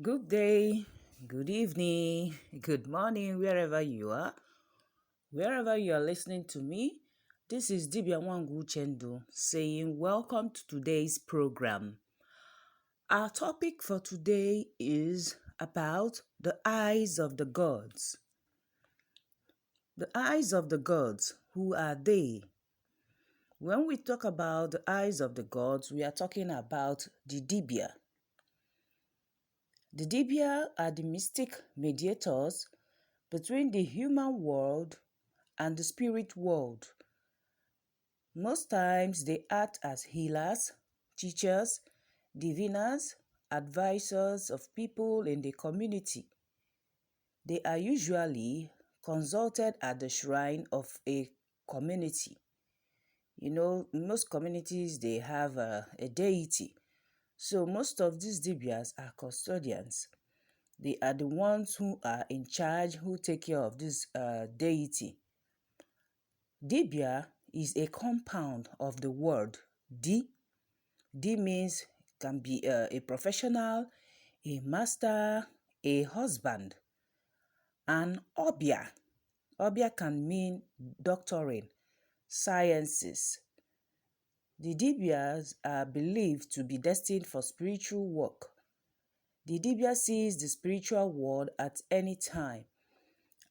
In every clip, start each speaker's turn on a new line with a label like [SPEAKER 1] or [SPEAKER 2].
[SPEAKER 1] Good day, good evening, good morning, wherever you are. Wherever you are listening to me, this is Dibia Wangu Chendo saying welcome to today's program. Our topic for today is about the eyes of the gods. The eyes of the gods, who are they? When we talk about the eyes of the gods, we are talking about the Dibia. The Dibia are the mystic mediators between the human world and the spirit world. Most times they act as healers, teachers, diviners, advisors of people in the community. They are usually consulted at the shrine of a community. In most communities they have a deity. So most of these dibias are custodians. They are the ones who are in charge, who take care of this deity. Dibia is a compound of the word di. Di means can be a professional, a master, a husband. And obia. Obia can mean doctoring, sciences. The Dibias are believed to be destined for spiritual work. The Dibia sees the spiritual world at any time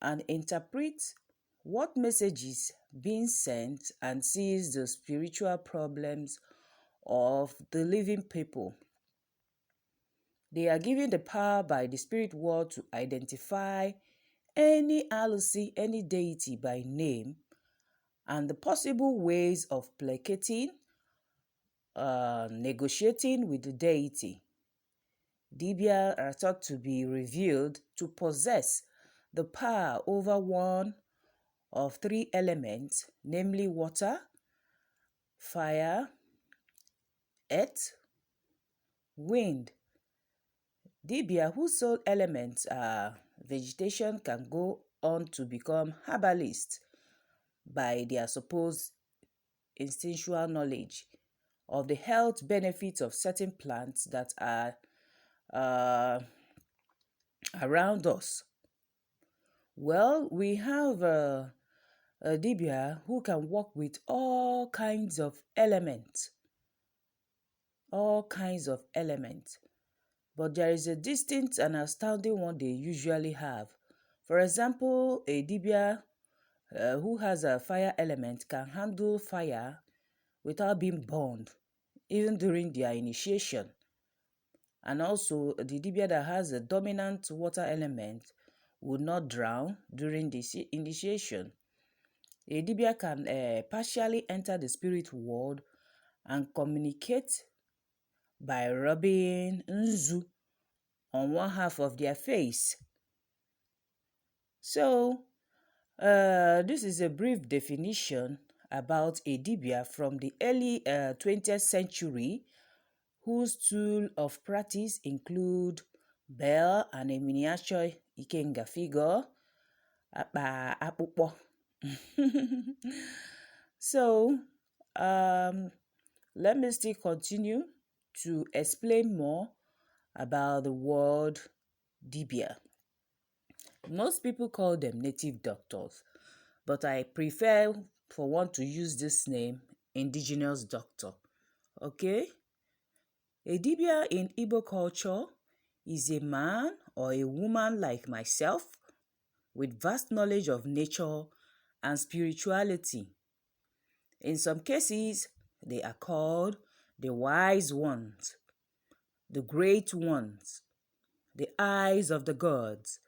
[SPEAKER 1] and interprets what messages being sent and sees the spiritual problems of the living people. They are given the power by the spirit world to identify any alusi, any deity by name, and the possible ways of placating, negotiating with the deity. Dibia are thought to be revealed to possess the power over one of three elements, namely water, fire, earth, wind. Dibia whose sole elements are vegetation can go on to become herbalists by their supposed instinctual knowledge of the health benefits of certain plants that are uh, around us. Well, we have a Dibia who can work with all kinds of elements. But there is a distinct and astounding one they usually have. For example, a Dibia who has a fire element can handle fire without being burned, even during their initiation. And also, the Dibia that has a dominant water element would not drown during the initiation. A Dibia can partially enter the spirit world and communicate by rubbing nzu on one half of their face. So, this is a brief definition about a Dibia from the early 20th century, whose tool of practice include bell and a miniature Ikenga figure, akpụkpọ. So, let me still continue to explain more about the word Dibia. Most people call them native doctors, but I prefer for one to use this name, indigenous doctor. Okay? A Dibia in Igbo culture is a man or a woman like myself with vast knowledge of nature and spirituality. In some cases, they are called the wise ones, the great ones, the eyes of the gods,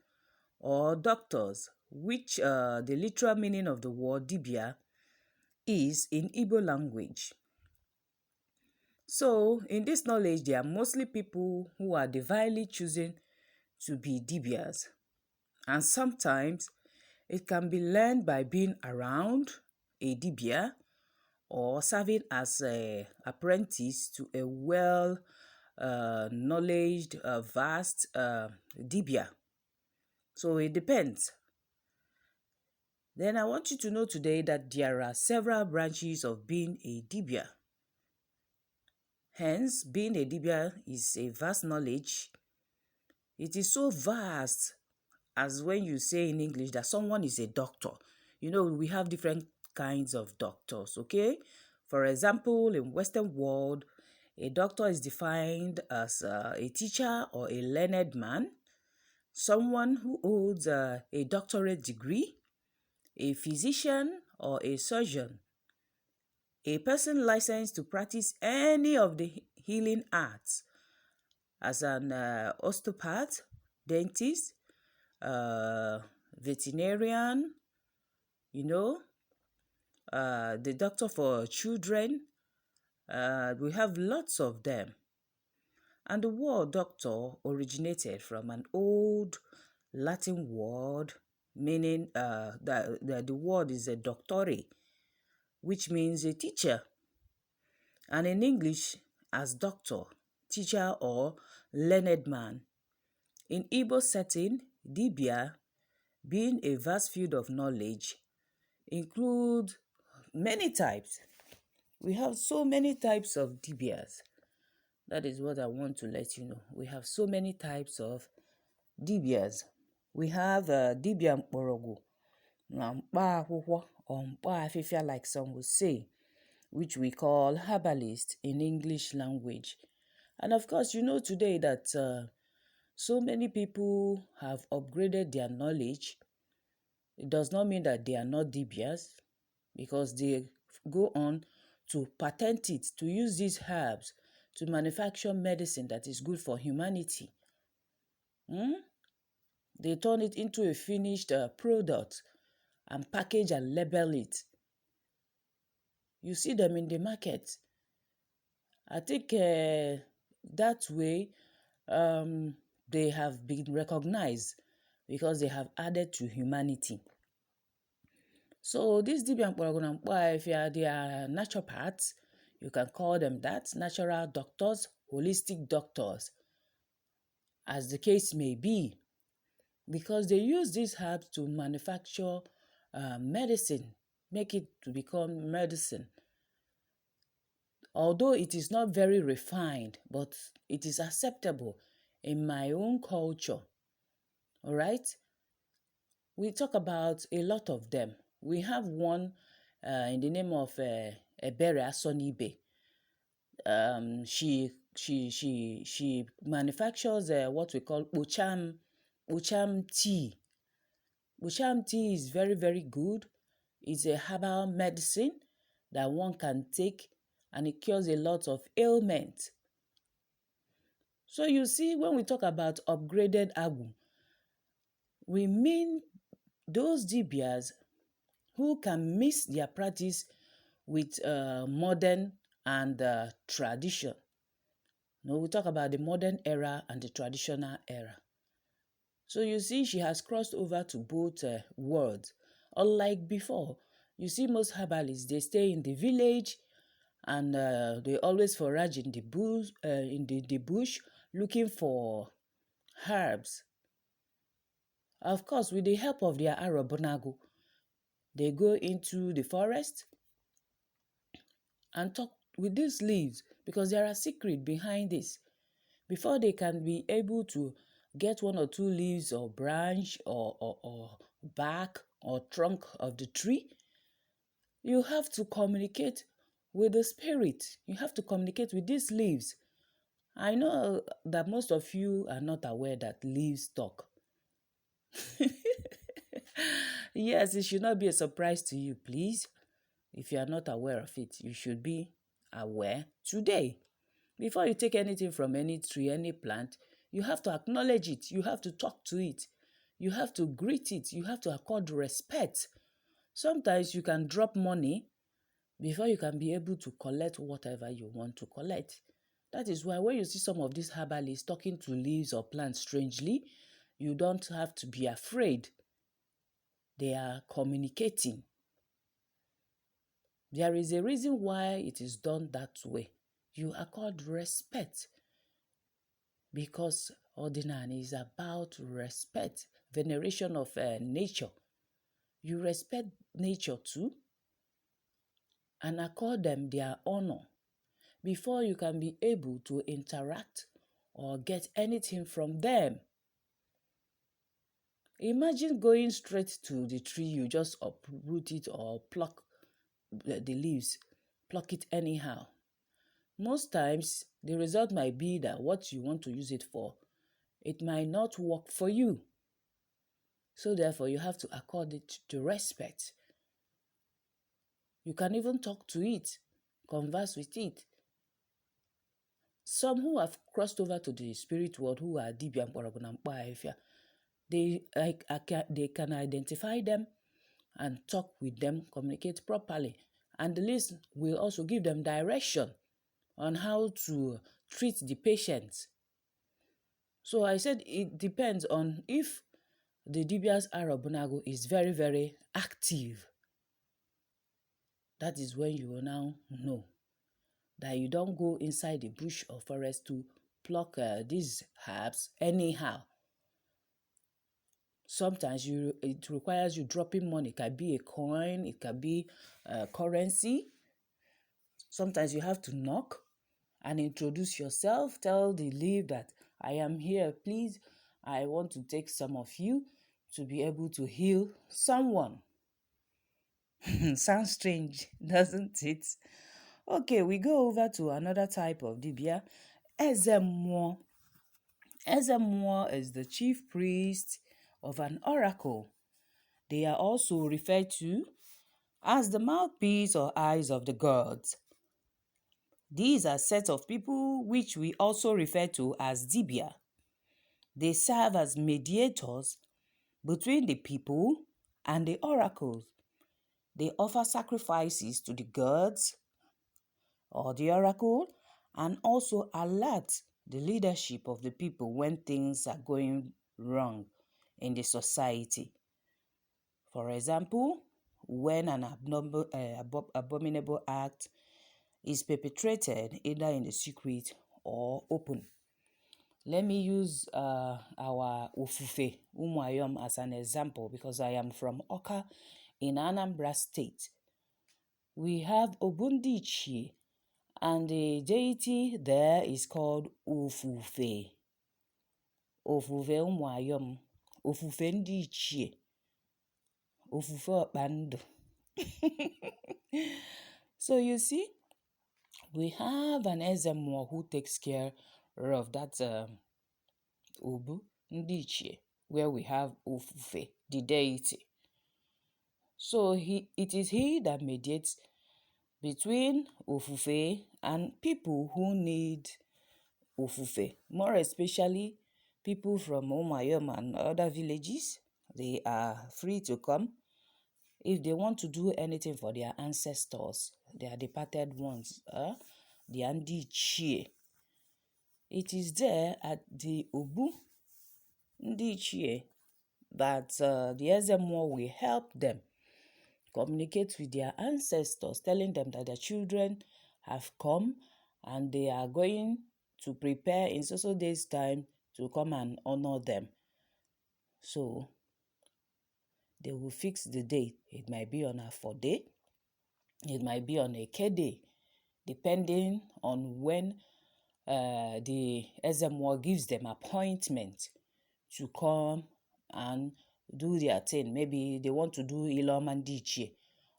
[SPEAKER 1] or doctors, which the literal meaning of the word Dibia is in Igbo language. So, in this knowledge, they are mostly people who are divinely chosen to be Dibias. And sometimes it can be learned by being around a Dibia or serving as an apprentice to a well knowledge, vast Dibia. So it depends. Then I want you to know today that there are several branches of being a Dibia. Hence, being a Dibia is a vast knowledge It is so vast as when you say in English that someone is a doctor. You know, we have different kinds of doctors, okay? For example, in Western world, a doctor is defined as a teacher or a learned man, someone who holds a doctorate degree, a physician or a surgeon, a person licensed to practice any of the healing arts as an osteopath, dentist, veterinarian, you know, the doctor for children. We have lots of them. And the word doctor originated from an old Latin word meaning the word is a doctore, which means a teacher. And in English, as doctor, teacher, or learned man. In Igbo setting, dibia, being a vast field of knowledge, include many types. We have so many types of dibias. That is what I want to let you know. We have so many types of dibias. We have dibia mkporogu, na mkpa akwụkwọ or mkpa afịfịa like some will say, which we call herbalist in English language. And of course, you know today that so many people have upgraded their knowledge. It does not mean that they are not dibias, because they go on to patent it, to use these herbs to manufacture medicine that is good for humanity. They turn it into a finished product and package and label it. You see them in the market. I think that way they have been recognized because they have added to humanity. So these dibia mkporogu na mkpa, they are naturopaths, you can call them that, natural doctors, holistic doctors, as the case may be, because they use these herbs to manufacture medicine, make it to become medicine. Although it is not very refined, but it is acceptable in my own culture. All right? We talk about a lot of them. We have one in the name of Ebere Asonibe. She manufactures what we call Ucham tea. Ucham tea is very, very good. It's a herbal medicine that one can take, and it cures a lot of ailments. So you see, when we talk about upgraded agu, we mean those dibias who can mix their practice with modern and tradition. No, we talk about the modern era and the traditional era. So you see, she has crossed over to both worlds. Unlike before, you see most herbalists, they stay in the village and they always forage in the bush looking for herbs. Of course, with the help of their Arobonago, they go into the forest and talk with these leaves, because there are secrets behind this. Before they can be able to get one or two leaves or branch or bark or trunk of the tree, you have to communicate with the spirit. You have to communicate with these leaves. I know that most of you are not aware that leaves talk. Yes, it should not be a surprise to you, please. If you are not aware of it, you should be aware today. Before you take anything from any tree, any plant, you have to acknowledge it. You have to talk to it. You have to greet it. You have to accord respect. Sometimes you can drop money before you can be able to collect whatever you want to collect. That is why when you see some of these herbalists talking to leaves or plants strangely, you don't have to be afraid. They are communicating. There is a reason why it is done that way. You accord respect, because Ordinary is about respect, veneration of nature. You respect nature too and accord them their honor before you can be able to interact or get anything from them. Imagine going straight to the tree, you just uproot it or pluck the leaves, pluck it anyhow. Most times, the result might be that what you want to use it for, it might not work for you. So therefore, you have to accord it the respect. You can even talk to it, converse with it. Some who have crossed over to the spirit world, who are dibia mkporogu na mkpa they can identify them and talk with them, communicate properly. And the list will also give them direction on how to treat the patient. So I said it depends on if the Dibia's Arabunago is very, very active. That is when you will now know that you don't go inside the bush or forest to pluck these herbs anyhow. Sometimes it requires you dropping money. It can be a coin, it can be currency. Sometimes you have to knock and introduce yourself. Tell the leaf that I am here. Please, I want to take some of you to be able to heal someone. Sounds strange, doesn't it? Okay, we go over to another type of dibia, Ezemwo. Ezemwo is the chief priest of an oracle. They are also referred to as the mouthpiece or eyes of the gods. These are sets of people which we also refer to as dibia. They serve as mediators between the people and the oracles. They offer sacrifices to the gods or the oracle and also alert the leadership of the people when things are going wrong in the society. For example, when an abominable act is perpetrated either in the secret or open. Let me use our Ofufe, Umuayom, as an example because I am from Oka in Anambra State. We have Obundichi, and the deity there is called Ofufe. Ofufe Umuayom, Ofufe Ndichie, Ofufe Okpando. So you see, we have an Ezemwo who takes care of that Obu Ndichie, where we have Ofufe, the deity. So it is he that mediates between Ofufe and people who need Ofufe. More especially, people from Umayom and other villages, they are free to come if they want to do anything for their ancestors, their departed ones, the Ndichie. It is there at the Obu Ndichie that the Ezemwo will help them communicate with their ancestors, telling them that their children have come and they are going to prepare in so days' time to come and honor them. So they will fix the date. It might be on a 4-day, it might be on a K-day, depending on when the Ezemwo gives them appointment to come and do their thing. Maybe they want to do Iloma Ndichie,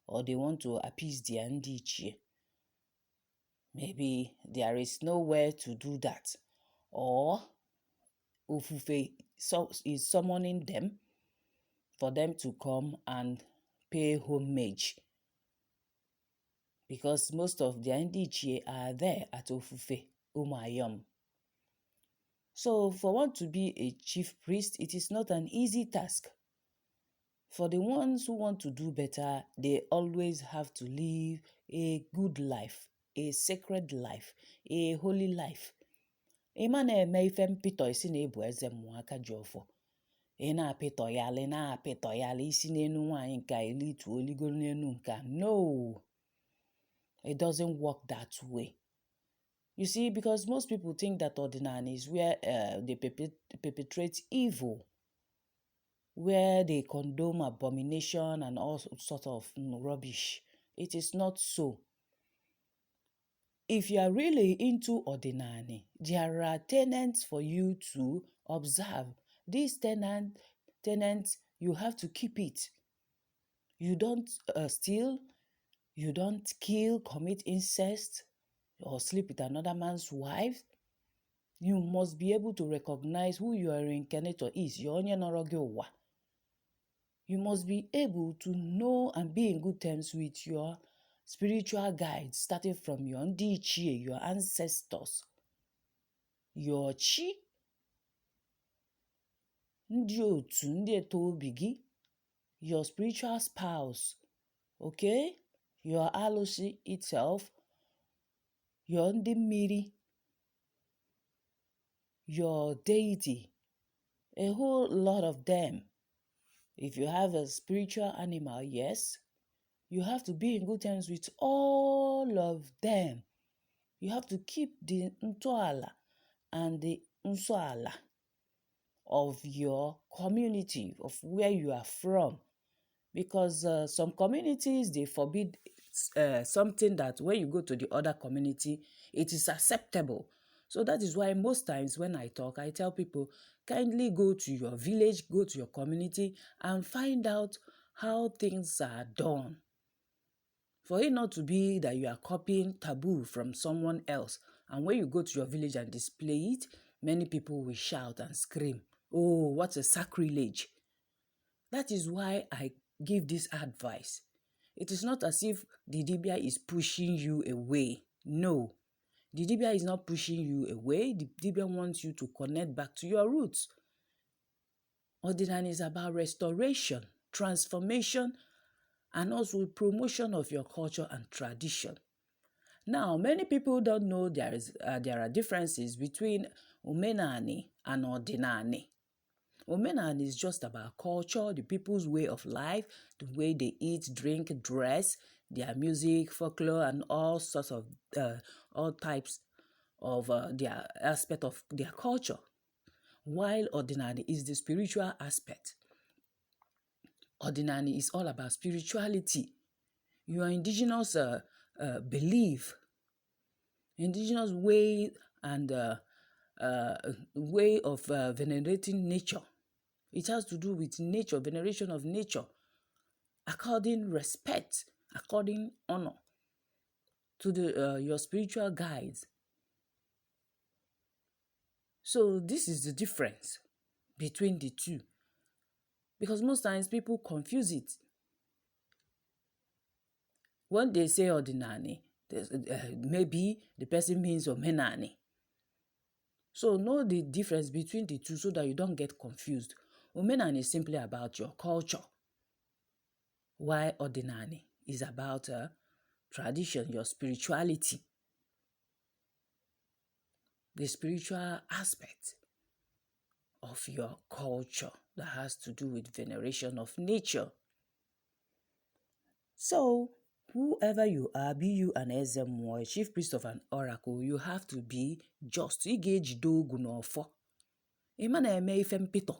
[SPEAKER 1] or they want to appease their Ndichie. Maybe there is nowhere to do that, or Ofufe is summoning them for them to come and pay homage, because most of the Ndichie are there at Ofufe Umayom. So for one to be a chief priest, it is not an easy task. For the ones who want to do better, they always have to live a good life, a sacred life, a holy life. Ịma na-eme ife mpịtọ isi na-ebu Ezemwo aka ji ọfọ. Ị na-apịtọ yalị isi n'enu nwaanyị nke a elitu oligoro n'enu nke a. No, it doesn't work that way. You see, because most people think that ordinary is where they perpetrate evil, where they condone abomination and all sorts of rubbish. It is not so. If you are really into ordinary, there are tenets for you to observe. These tenets tenant, you have to keep it. You don't steal, you don't kill, commit incest, or sleep with another man's wife. You must be able to recognize who your reincarnator is. You must be able to know and be in good terms with your spiritual guides, starting from your ndichie, your ancestors, your chi, ndị otu, ndị etobi gị, your spiritual spouse, okay? Your alụsị itself, your ndị mmiri, your deity, a whole lot of them. If you have a spiritual animal, yes, you have to be in good terms with all of them. You have to keep the ntọala and the nsọala of your community, of where you are from. Because some communities, they forbid something that when you go to the other community, it is acceptable. So that is why most times when I talk, I tell people, kindly go to your village, go to your community, and find out how things are done. For it not to be that you are copying taboo from someone else, and when you go to your village and display it, many people will shout and scream, "Oh, what a sacrilege!" That is why I give this advice. It is not as if the Dibia is pushing you away. No. The Dibia is not pushing you away. The Dibia wants you to connect back to your roots. Ordinary is about restoration, transformation, and also promotion of your culture and tradition. Now, many people don't know there are differences between Omenani and Ordinani. Omenani is just about culture, the people's way of life, the way they eat, drink, dress, their music, folklore, and all sorts of, all types of their aspect of their culture. While Ordinary is the spiritual aspect. Ordinary is all about spirituality. Your indigenous belief, indigenous way and way of venerating nature. It has to do with nature, veneration of nature, according respect, according honor to the your spiritual guides. So this is the difference between the two, because most times people confuse it. When they say Ordinary, maybe the person means Omenani. So know the difference between the two so that you don't get confused. Omenani is simply about your culture, while Ordinary is about tradition, your spirituality, the spiritual aspect of your culture that has to do with veneration of nature. So, whoever you are, be you an Ezemmụọ, a chief priest of an oracle, you have to be just. Ị ga-ejide ogu n'ọfọ. Ị ma na-eme ife mpịtọ.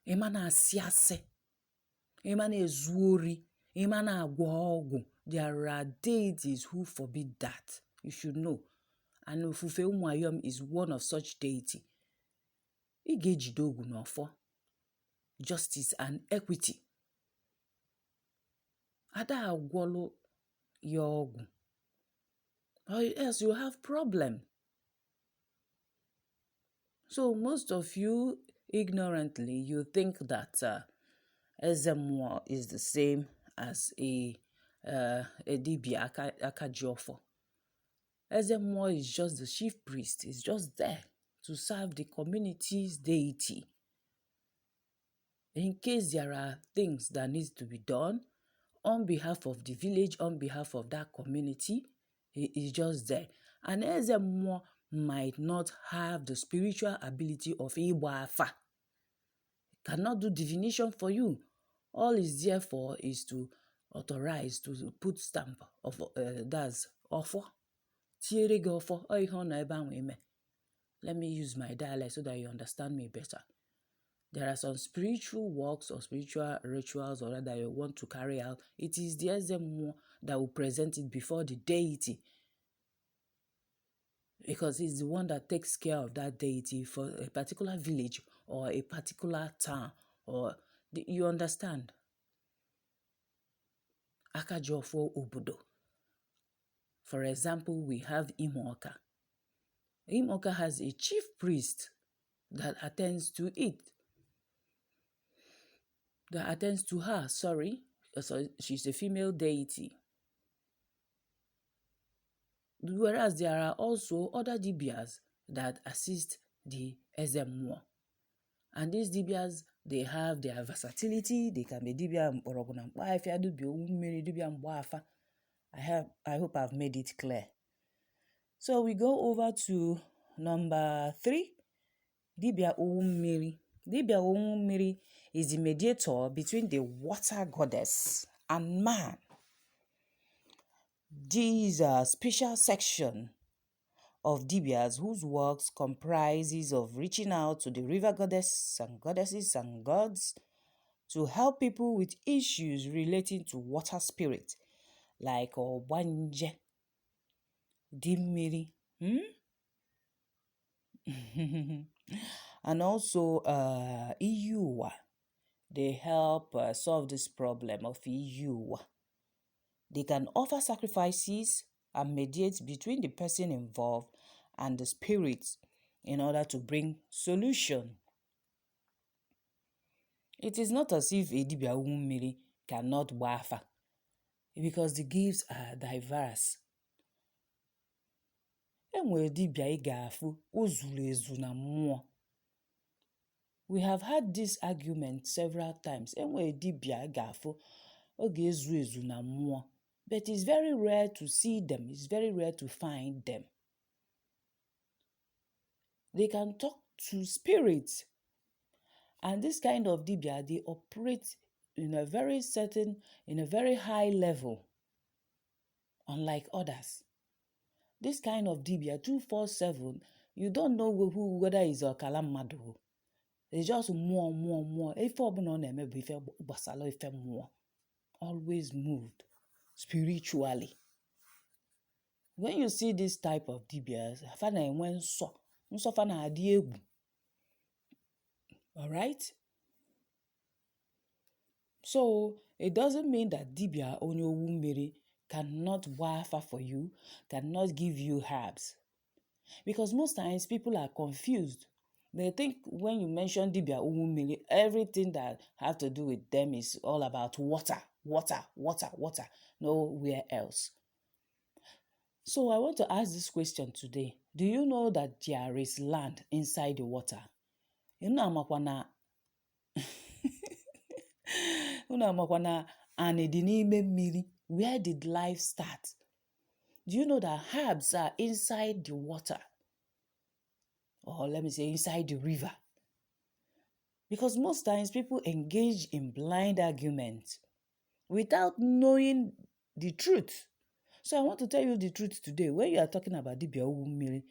[SPEAKER 1] Ị ma na-asị asị. Ị ma na-ezu ori. Ị ma na-agwọ ọgwụ. There are deities who forbid that. You should know. And Ofufe Umuayom is one of such deity. Ị ga-ejide ogu n'ọfọ. Justice and equity. Ada agwọlụ ya ọgwụ, or else you have problem. So most of you, ignorantly, you think that Ezemmụọ is the same as a dibia akajiofo. Ezemmụọ is just the chief priest. It's just there to serve the community's deity. In case there are things that needs to be done on behalf of the village, on behalf of that community, he is just there. And Ezemmụọ might not have the spiritual ability of Igba Afa. Cannot do divination for you. All is there for is to authorize, to put stamp of that's offer. Tiere gị offer, ọ ihe ọ nọ ebe ahụ eme. Let me use my dialect so that you understand me better. There are some spiritual works or spiritual rituals or that you want to carry out. It is the Ezemmụọ that will present it before the deity, because he's the one that takes care of that deity for a particular village or a particular town Or you understand? Akajofo Obodo. For example, we have Imoka. Imoka has a chief priest that attends to her, sorry. So she's a female deity. Whereas there are also other Dibias that assist the Ezemwo. And these Dibias, they have their versatility. They can be Dibia Mborogunampa, if you do Dibia Mbwafa. I hope I've made it clear. So we go over to number 3, Dibia Oummiri. Dibia Oummiri is the mediator between the water goddess and man. These are special section of Dibias whose works comprises of reaching out to the river goddesses and gods to help people with issues relating to water spirit, like Obanje, Dimiri, and also Iyuwa. They help solve this problem of Iyuwa. They can offer sacrifices and mediate between the person involved and the spirits in order to bring solution. It is not as if a Dibia Oummiri cannot wafa, because the gifts are diverse. Enwere dibia ị ga-afụ o zuru ezu na mmụọ. We have had this argument several times. Enwere dibia ị ga-afụ o ga-ezu ezu na mmụọ. But it's very rare to see them. It's very rare to find them. They can talk to spirits. And this kind of dibia, they operate in a very high level, unlike others. This kind of dibia, 247, you don't know whether it's a kalamadu. It's just more. If always moved spiritually. When you see this type of dibias, all right? So it doesn't mean that dibia onye Oummiri cannot wafa for you, cannot give you herbs. Because most times people are confused. They think when you mention Dibia Oummiri, everything that have to do with them is all about water. Nowhere else. So I want to ask this question today. Do you know that there is land inside the water? You know amakwana mmiri. Where did life start? Do you know that herbs are inside the water? Or let me say inside the river. Because most times people engage in blind arguments without knowing the truth. So I want to tell you the truth today. When you are talking about Dibia Oummiri,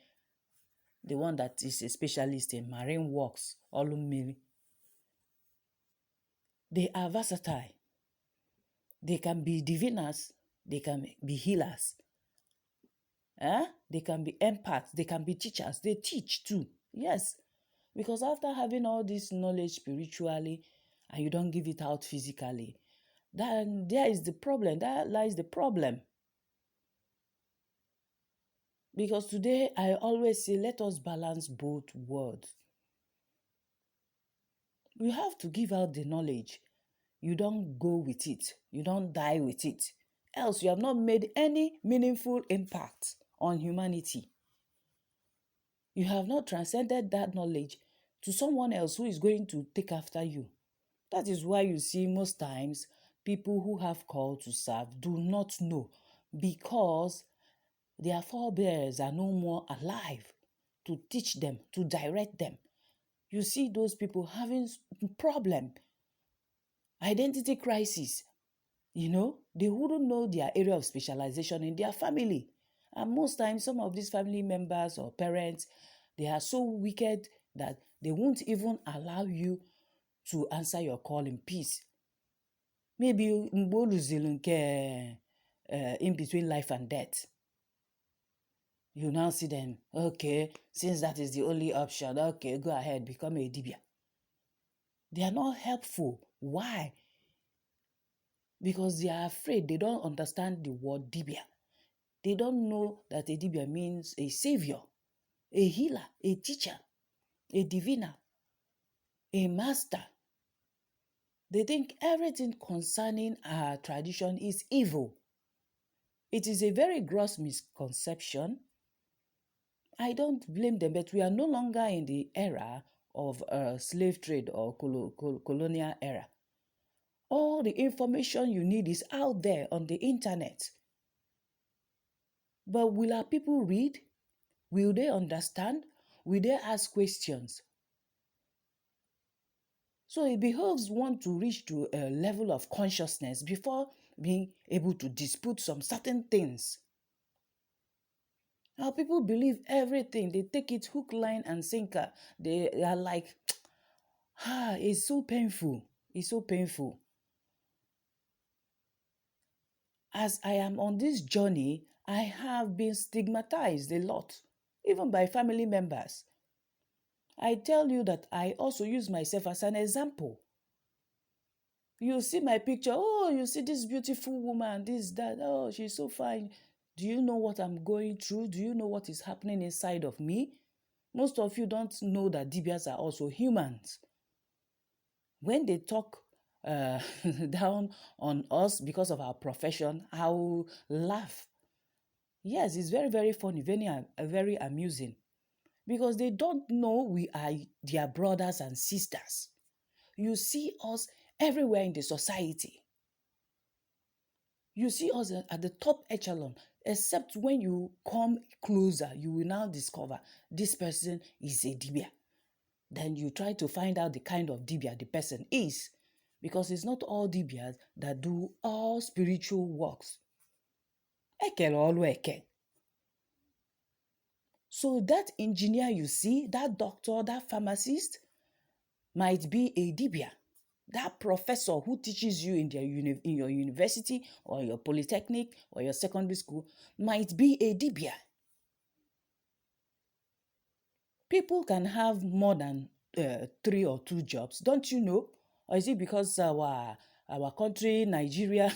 [SPEAKER 1] the one that is a specialist in marine works, Oummiri, they are versatile. They can be diviners, they can be healers. They can be empaths, they can be teachers. They teach too. Yes. Because after having all this knowledge spiritually and you don't give it out physically, then there is the problem. That lies the problem. Because today I always say, let us balance both worlds. You have to give out the knowledge. You don't go with it. You don't die with it. Else you have not made any meaningful impact on humanity. You have not transcended that knowledge to someone else who is going to take after you. That is why you see most times people who have called to serve do not know, because their forebears are no more alive to teach them, to direct them. You see those people having problem, identity crisis. They wouldn't know their area of specialization in their family. And most times, some of these family members or parents, they are so wicked that they won't even allow you to answer your call in peace. Maybe in between life and death. You now see them, okay, since that is the only option, okay, go ahead, become a dibia. They are not helpful. Why? Because they are afraid. They don't understand the word dibia. They don't know that a dibia means a savior, a healer, a teacher, a diviner, a master. They think everything concerning our tradition is evil. It is a very gross misconception. I don't blame them, but we are no longer in the era of slave trade or colonial era. All the information you need is out there on the internet. But will our people read? Will they understand? Will they ask questions? So it behoves one to reach to a level of consciousness before being able to dispute some certain things. Our people believe everything. They take it hook, line, and sinker. They are like, it's so painful. It's so painful. As I am on this journey, I have been stigmatized a lot, even by family members. I tell you that I also use myself as an example. You see my picture, oh, you see this beautiful woman, this, that, oh, she's so fine. Do you know what I'm going through? Do you know what is happening inside of me? Most of you don't know that Dibias are also humans. When they talk down on us because of our profession, I will laugh. Yes, it's very, very funny, very amusing. Because they don't know we are their brothers and sisters. You see us everywhere in the society. You see us at the top echelon, except when you come closer, you will now discover this person is a dibia. Then you try to find out the kind of dibia the person is, because it's not all dibias that do all spiritual works. Ekele olu eke. So that engineer you see, that doctor, that pharmacist might be a dibia. That professor who teaches you in your university or your polytechnic or your secondary school might be a dibia. People can have more than 3 or 2 jobs, don't you know? Or is it because our country, Nigeria,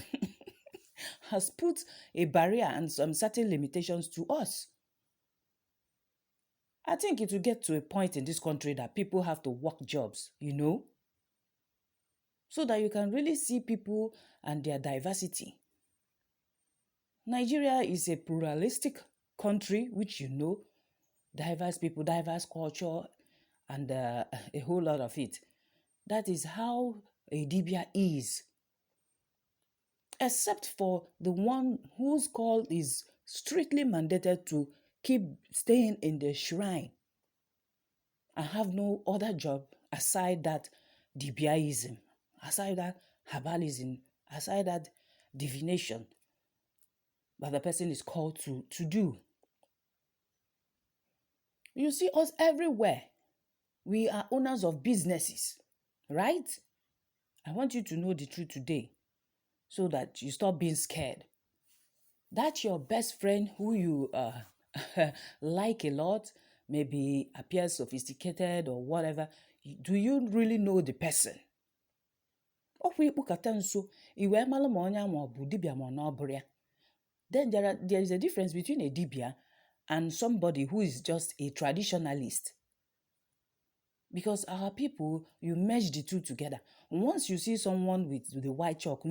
[SPEAKER 1] has put a barrier and some certain limitations to us? I think it will get to a point in this country that people have to work jobs, so that you can really see people and their diversity. Nigeria is a pluralistic country, which diverse people, diverse culture, and a whole lot of it. That is how a dibia is. Except for the one whose call is strictly mandated to keep staying in the shrine and have no other job aside that dibiaism, aside that herbalism, aside that divination that the person is called to do. You see us everywhere. We are owners of businesses, right? I want you to know the truth today so that you stop being scared. That your best friend who you like a lot, maybe appears sophisticated or whatever, do you really know the person? Then there is a difference between a dibia and somebody who is just a traditionalist. Because our people, you merge the two together. Once you see someone with the white chalk,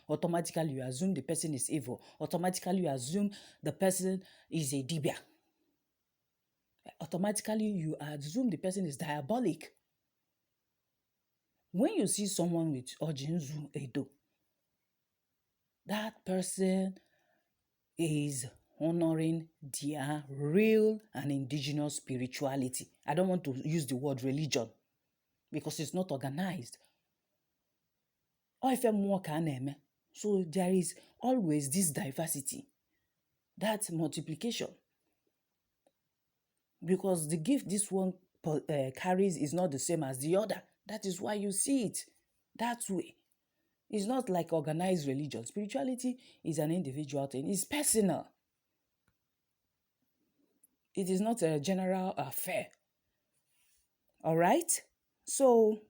[SPEAKER 1] automatically you assume the person is evil. Automatically you assume the person is a dibia. Automatically you assume the person is diabolic. When you see someone with Ojinzu Edo, that person is honoring their real and indigenous spirituality. I don't want to use the word religion because it's not organized. So there is always this diversity, that multiplication. Because the gift this one carries is not the same as the other. That is why you see it that way. It's not like organized religion. Spirituality is an individual thing. It's personal. It is not a general affair. All right? So